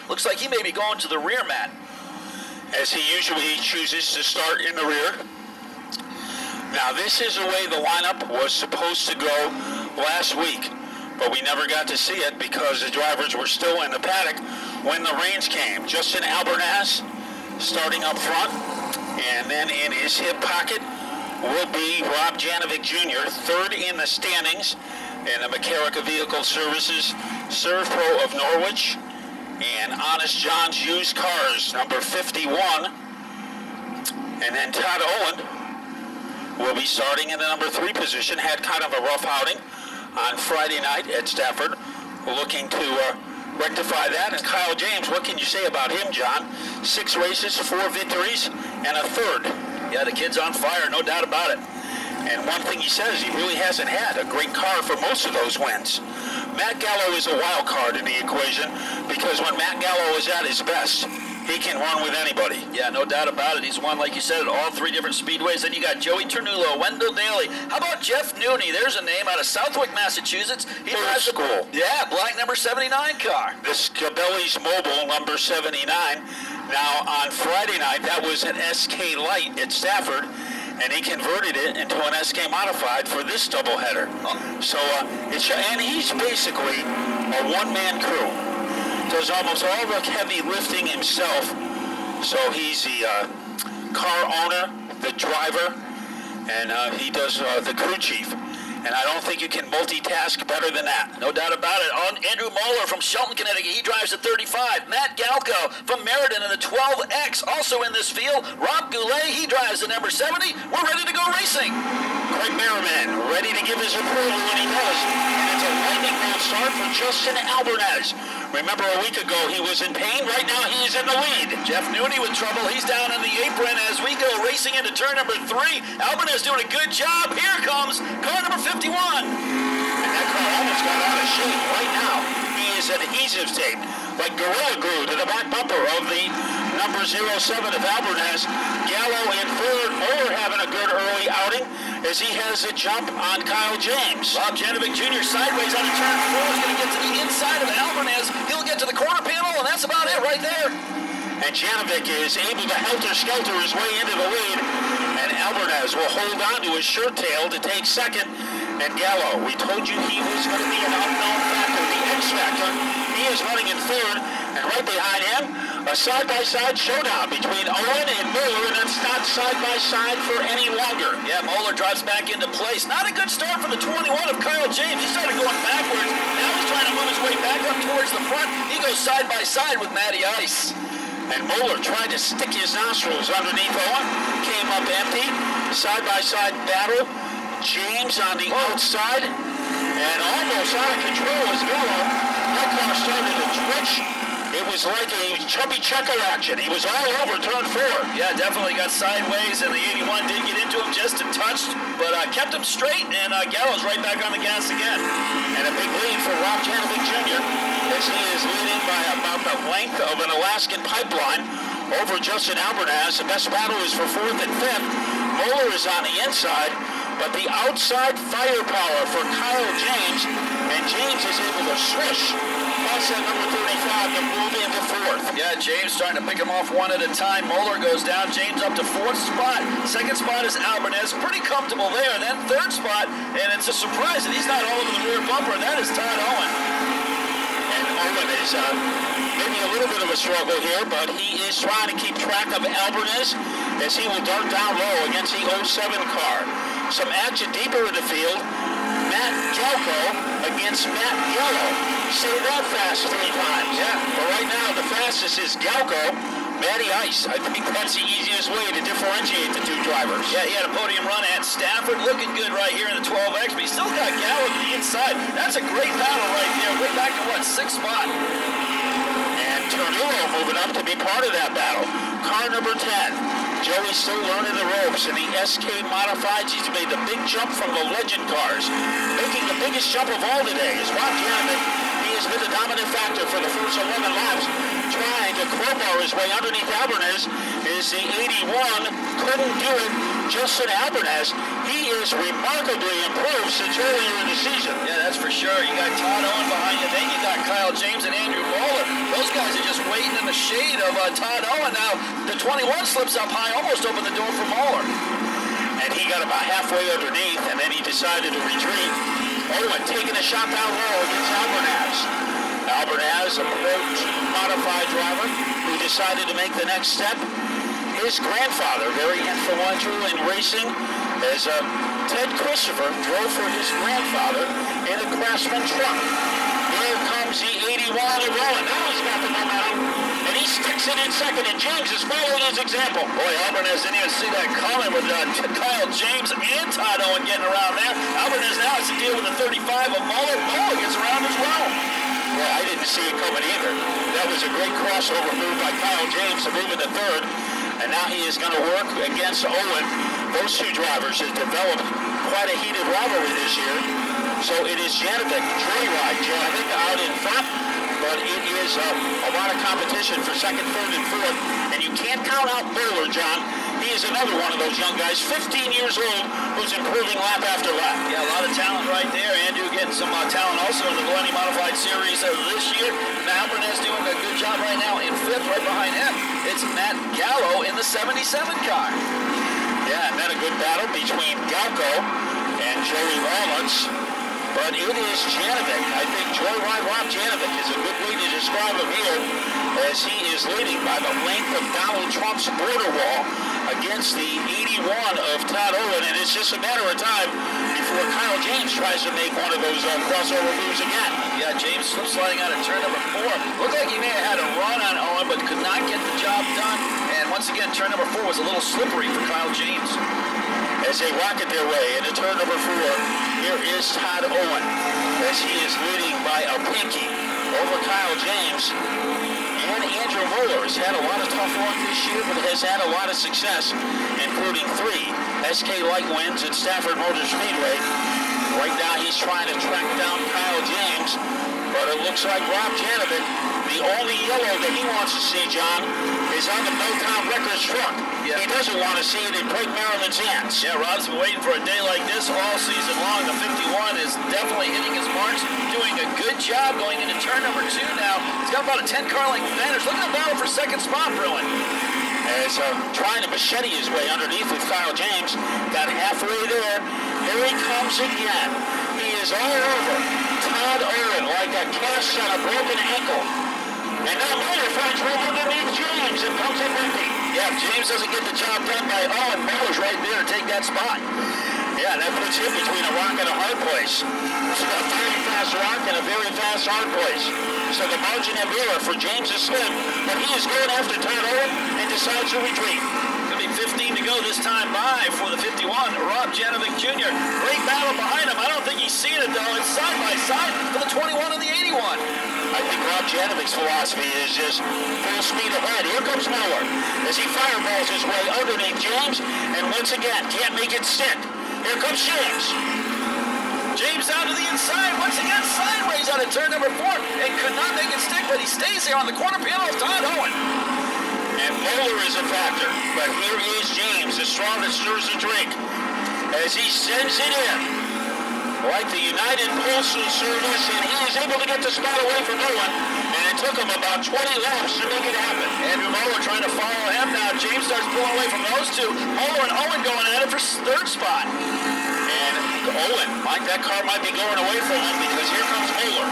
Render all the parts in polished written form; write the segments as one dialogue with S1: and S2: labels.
S1: Looks like he may be going to the rear, Matt.
S2: As he usually chooses to start in the rear. Now this is the way the lineup was supposed to go last week, but we never got to see it because the drivers were still in the paddock when the rains came. Justin Albernaz starting up front, and then in his hip pocket will be Rob Janovic Jr., third in the standings in the McCarrick Vehicle Services Serv Pro of Norwich, and Honest John's Used Cars, number 51. And then Todd Owen will be starting in the number 3 position. Had kind of a rough outing on Friday night at Stafford, looking to rectify that. And Kyle James, what can you say about him, John? 6 races, 4 victories, and a third.
S1: Yeah, the kid's on fire, no doubt about it.
S2: And one thing he says, he really hasn't had a great car for most of those wins. Matt Gallo is a wild card in the equation because when Matt Gallo is at his best, he can run with anybody.
S1: Yeah, no doubt about it. He's won, like you said, at all 3 different speedways. Then you got Joey Ternulo, Wendell Daly. How about Jeff Nooney? There's a name out of Southwick, Massachusetts. He drives
S2: school.
S1: Yeah, black number 79 car.
S2: This Cabelli's Mobile number 79. Now, on Friday night, that was an SK Light at Stafford, and he converted it into an SK Modified for this doubleheader.
S1: Oh.
S2: So, and he's basically a one-man crew. Does almost all the heavy lifting himself. So he's the car owner, the driver, and he does the crew chief. And I don't think you can multitask better than that.
S1: No doubt about it. Andrew Moeller from Shelton, Connecticut. He drives the 35. Matt Galco from Meriden in the 12X, also in this field. Rob Goulet, he drives the number 70. We're ready to go racing.
S2: Craig Merriman, ready to give his approval when he does. And it's a lightning round start for Justin Albernaz. Remember a week ago he was in pain. Right now he is in the lead.
S1: Jeff Nooney with trouble. He's down in the apron as we go racing into turn number 3. Albernaz doing a good job. Here comes car number 51.
S2: And that car almost got out of shape. Right now he is adhesive tape, like Gorilla Glue to the back bumper of the number 07 of Albernaz. Gallo in third. Moeller having a good early outing as he has a jump on Kyle James.
S1: Rob Janovic Jr. sideways out of turn 4 is going to get to the inside of Albernaz. He'll get to the corner panel, and that's about it right there.
S2: And Janovic is able to helter-skelter his way into the lead, and Albernaz will hold on to his shirt tail to take second. And Gallo, we told you he was going to be an unknown factor, the X factor. He is running in third, and right behind him, a side-by-side showdown between Owen and Moeller, and it's not side-by-side for any longer.
S1: Yeah, Moeller drops back into place. Not a good start for the 21 of Kyle James. He started going backwards. Now he's trying to move his way back up towards the front. He goes side-by-side with Matty Ice.
S2: And Moeller tried to stick his nostrils underneath Owen. Came up empty. Side-by-side battle. James on the outside. And almost out of control as Gallo. That car started to twitch. It was like a chubby checker action. He was all over turn 4.
S1: Yeah, definitely got sideways, and the 81 did get into him just a touch, but kept him straight, and Gallo's right back on the gas again.
S2: And a big lead for Rob Janovic Jr. as he is leading by about the length of an Alaskan pipeline over Justin Albernaz. The best battle is for 4th and 5th. Moeller is on the inside, but the outside firepower for Kyle James, and James is able to swish past that number 35 to move into 4th.
S1: Yeah, James starting to pick him off one at a time. Moeller goes down, James up to 4th spot. 2nd spot is Albernaz, pretty comfortable there. Then 3rd spot, and it's a surprise that he's not all over the rear bumper. That is Todd Owen.
S2: And Owen is maybe a little bit of a struggle here, but he is trying to keep track of Albernaz as he will dart down low against the 07 car. Some action deeper in the field. Matt Galco against Matt Gallo. Say that fast 3 times.
S1: Yeah.
S2: But right now, the fastest is Galco, Matty Ice. I think that's the easiest way to differentiate the 2 drivers.
S1: Yeah, he had a podium run at Stafford, looking good right here in the 12X, but he still got Gallo to the inside. That's a great battle right there. Way back to, 6th spot.
S2: And Ternulo moving up to be part of that battle. Car number 10. Joey's still learning the ropes in the SK Modifieds. He's made the big jump from the Legend cars. Making the biggest jump of all today is Rob Janovic. He has been the dominant factor for the first 11 laps. Trying to crowbar his way underneath Albernaz is the 81. Couldn't do it. Justin Albernaz, he is remarkably improved since earlier in the season.
S1: Yeah, that's for sure. You got Todd Owen behind you. Then you got Kyle James and Andrew Moeller. Those guys are just shade of Todd Owen. Now, the 21 slips up high, almost opened the door for Moeller.
S2: And he got about halfway underneath, and then he decided to retreat. Owen taking a shot down low against Albernaz. Albernaz, a Pro 2 modified driver who decided to make the next step. His grandfather, very influential in racing, as Ted Christopher drove for his grandfather in a Craftsman truck. Here comes the 81 of Owen. Now he's got the momentum, and he sticks it in second, and James is following his example.
S1: Boy, Albernaz didn't even see that coming with Kyle James and Todd Owen getting around there. Albernaz now has to deal with the 35 of Moeller. Moeller gets around as well.
S2: Yeah, I didn't see it coming either. That was a great crossover move by Kyle James to move into third. And now he is going to work against Owen. Those two drivers have developed quite a heated rivalry this year. So it is Janovic, Joyride Janovic out in front. But it is a lot of competition for second, third, and fourth. And you can't count out Bowler, John. He is another one of those young guys, 15 years old, who's improving lap after lap.
S1: Yeah, a lot of talent right there. Andrew getting some talent also in the Valenti Modified Series this year. Now Albernaz doing a good job right now in fifth. Right behind him, it's Matt Gallo in the 77 car.
S2: Yeah, and then a good battle between Galco and Joey Rollins. But it is Janovic. I think Joyride Rob Janovic is a good way to describe him here, as he is leading by the length of Donald Trump's border wall against the 81 of Todd Owen. And it's just a matter of time before Kyle James tries to make one of those crossover moves again.
S1: Yeah, James slip sliding out of turn number 4. Looked like he may have had a run on Owen, but could not get the job done. And once again, turn number 4 was a little slippery for Kyle James.
S2: As they rocket their way into turn number 4, here is Todd Owen, as he is leading by a pinky over Kyle James. And Andrew Moeller has had a lot of tough luck this year, but has had a lot of success, including 3 SK Light wins at Stafford Motor Speedway. Right now he's trying to track down Kyle James, but it looks like Rob Janovic, the only yellow that he wants to see, John, is on the No-Time Records truck. Yeah. He doesn't want to see it in Craig Maryland's hands.
S1: Yeah, Rob's been waiting for a day like this all season long. The 51 is definitely hitting his marks, doing a good job going into turn number 2 now. He's got about a 10-car length advantage. Look at the battle for second spot, Bruin.
S2: As trying to machete his way underneath with Kyle James, got halfway there. Here he comes again. He is all over Todd Owen like a cast on a broken ankle. And now Moeller finds room underneath James and comes up empty.
S1: Yeah, if James doesn't get the job done by Owen, Moeller's right there to take that spot.
S2: Yeah, that puts him between a rock and a hard place. It's a very fast rock and a very fast hard place. So the margin of error for James is slim, but he is going after Todd Owen and decides to retreat.
S1: Going to be 15 to go this time by for the 51, Rob Janovic Jr. Great battle behind him. I don't think he's seen it, though. It's side by side for the 21 and the 81.
S2: I think Rob Janovic's philosophy is just full speed ahead. Here comes Moeller as he fireballs his way underneath James, and once again, can't make it stick. Here comes James.
S1: James down to the inside, once again sideways out of turn number 4, and could not make it stick, but he stays there on the corner panel of Todd Owen.
S2: And Moeller is a factor, but here is James, the straw that stirs the drink, as he sends it in. Like the United Postal Service, and he is able to get the spot away from Owen, and it took him about 20 laps to make it happen.
S1: Andrew Moeller trying to follow him now. James starts pulling away from those two. Moeller and Owen going at it for third spot.
S2: And Owen, Mike, that car might be going away from him because here comes Moeller.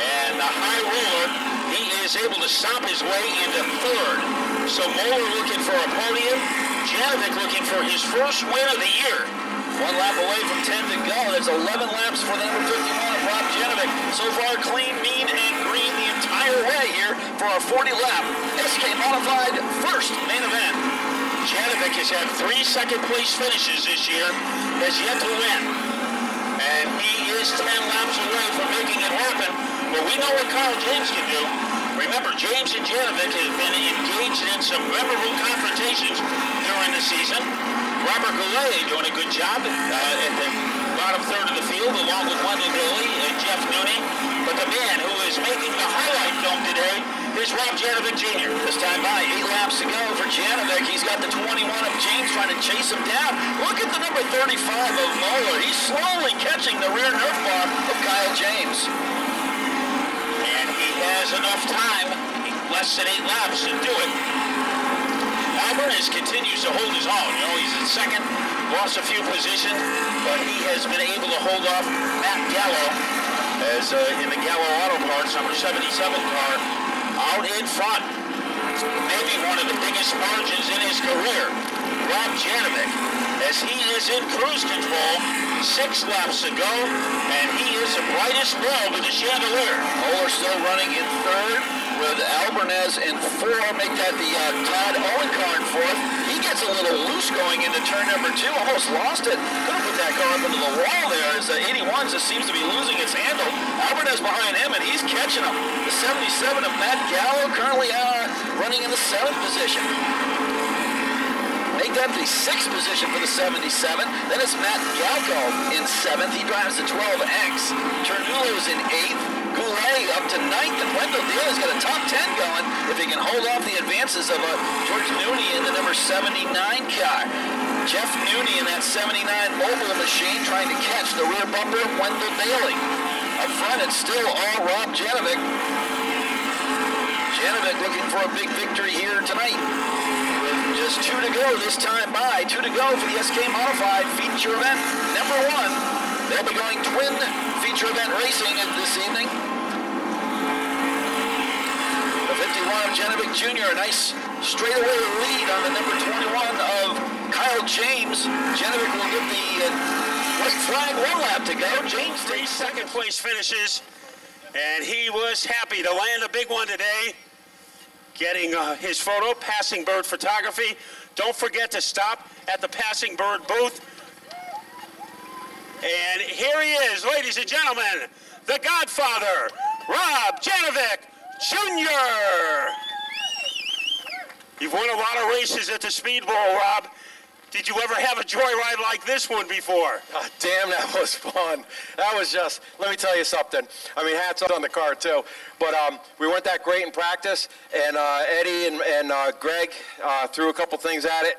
S2: And the high roller, he is able to stop his way into third. So Moeller looking for a podium, Janovic looking for his first win of the year.
S1: 1 lap away from 10 to go. There's 11 laps for the number 51 of Rob Janovic. So far, clean, mean, and green the entire way here for our 40-lap SK Modified first main event.
S2: Janovic has had 3 second-place finishes this year, has yet to win. And he is 10 laps away from making it happen. But we know what Kyle James can do. Remember, James and Janovic have been engaged in some memorable confrontations during the season. Robert Goulet doing a good job at the bottom third of the field, along with Wendell Daly and Jeff Nooney. But the man who is making the highlight film today is Rob Janovic Jr.
S1: This time by 8 laps to go for Janovic. He's got the 21 of James trying to chase him down. Look at the number 35 of Moeller. He's slowly catching the rear Nerf bar of Kyle James.
S2: And he has enough time. less than 8 laps to do it. Alvarez continues to hold his own. You know, he's in second, lost a few positions, but he has been able to hold off Matt Gallo as in the Gallo Auto Parts number 77 car out in front. Maybe one of the biggest margins in his career. Rob Janovic, as he is in cruise control, 6 laps to go, and he is the brightest bulb in the chandelier.
S1: Moeller still running in third with Albarnez in 4. Make that the Todd Owen car in fourth. He gets a little loose going into turn number 2. Almost lost it. Could have put that car up into the wall there as 81 just seems to be losing its handle. Albarnez behind him, and he's catching him. The 77 of Matt Gallo currently running in the 7th position. Make that the 6th position for the 77. Then it's Matt Galco in 7th. He drives the 12X. Ternulo's in 8th. Goulet up to 9th. And Wendell Daly's got a top 10 going if he can hold off the advances of George Nooney in the number 79 car. Jeff Nooney in that 79 mobile machine trying to catch the rear bumper of Wendell Daly. Up front, it's still all Rob Janovic. Janovic looking for a big victory here tonight. Just 2 to go this time by. 2 to go for the SK Modified feature event number 1. They'll be going twin feature event racing this evening. The 51 of Janovic Jr., a nice straightaway lead on the number 21 of Kyle James. Janovic will get the white flag, 1 lap to go. James
S2: takes second place finishes, and he was happy to land a big one today. Getting his photo, Passing Bird Photography. Don't forget to stop at the Passing Bird booth. And here he is, ladies and gentlemen, the Godfather, Rob Janovic Jr. You've won a lot of races at the Speedbowl, Rob. Did you ever have a joyride like this one before?
S3: Oh, damn, that was fun. That was just, let me tell you something. I mean, hats off on the car, too. But we weren't that great in practice, and Eddie and Greg threw a couple things at it.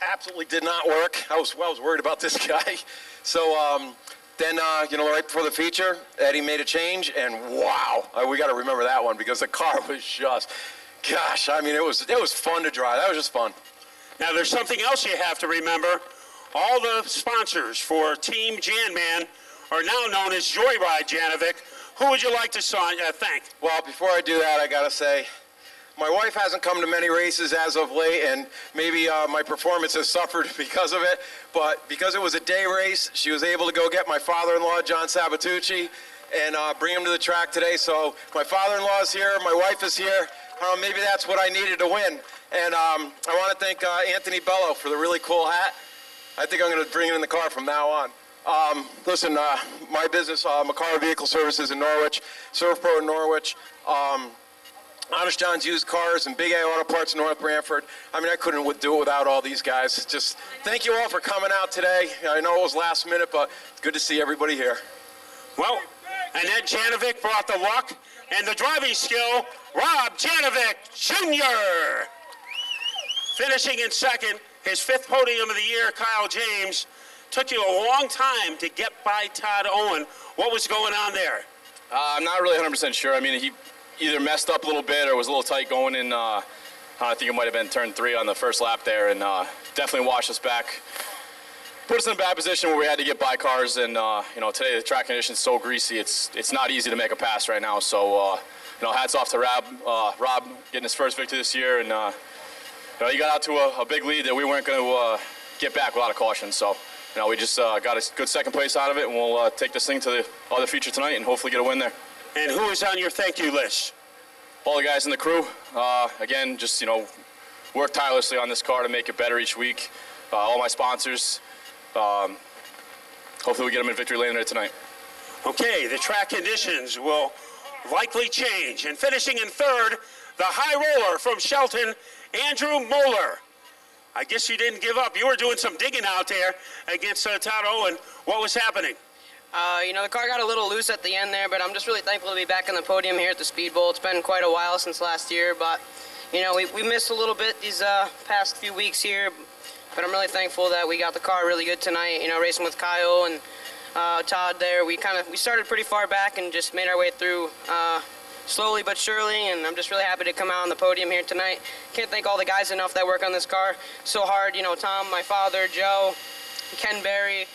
S3: Absolutely did not work. I was worried about this guy. So then, right before the feature, Eddie made a change, and wow, we got to remember that one because the car was just, gosh, I mean, it was fun to drive. That was just fun.
S2: Now, there's something else you have to remember. All the sponsors for Team Janman are now known as Joyride Janovic. Who would you like to thank?
S3: Well, before I do that, I got to say, my wife hasn't come to many races as of late, and maybe my performance has suffered because of it. But because it was a day race, she was able to go get my father-in-law, John Sabatucci, and bring him to the track today. So my father-in-law is here, my wife is here. Maybe that's what I needed to win. And I want to thank Anthony Bello for the really cool hat. I think I'm going to bring it in the car from now on. Listen, my business, Macaro Vehicle Services in Norwich, Surf Pro in Norwich, Honest John's Used Cars, and Big A Auto Parts in North Branford. I mean, I couldn't do it without all these guys. Just thank you all for coming out today. I know it was last minute, but it's good to see everybody here.
S2: Well, Annette Janovic brought the luck and the driving skill. Rob Janovic Jr. Finishing in second, his 5th podium of the year, Kyle James. Took you a long time to get by Todd Owen. What was going on there?
S4: I'm not really 100% sure. I mean, he either messed up a little bit or was a little tight going in, I think it might have been turn 3 on the first lap there, and definitely washed us back. Put us in a bad position where we had to get by cars, and today the track condition's so greasy, it's not easy to make a pass right now. So, hats off to Rob getting his first victory this year, and he got out to a big lead that we weren't going to get back without a caution. So, we just got a good second place out of it, and we'll take this thing to the other feature tonight and hopefully get a win there.
S2: And who is on your thank you list?
S4: All the guys in the crew. Again, just, work tirelessly on this car to make it better each week. All my sponsors. Hopefully we get them in victory lane there tonight.
S2: Okay, the track conditions will likely change. And finishing in third, the high roller from Shelton, Andrew Moeller. I guess you didn't give up. You were doing some digging out there against Todd Owen. What was happening?
S5: The car got a little loose at the end there, but I'm just really thankful to be back on the podium here at the Speedbowl. It's been quite a while since last year, but, we missed a little bit these past few weeks here. But I'm really thankful that we got the car really good tonight, racing with Kyle and Todd there. We started pretty far back and just made our way through slowly but surely, and I'm just really happy to come out on the podium here tonight. Can't thank all the guys enough that work on this car so hard. You know, Tom, my father, Joe, Ken Berry.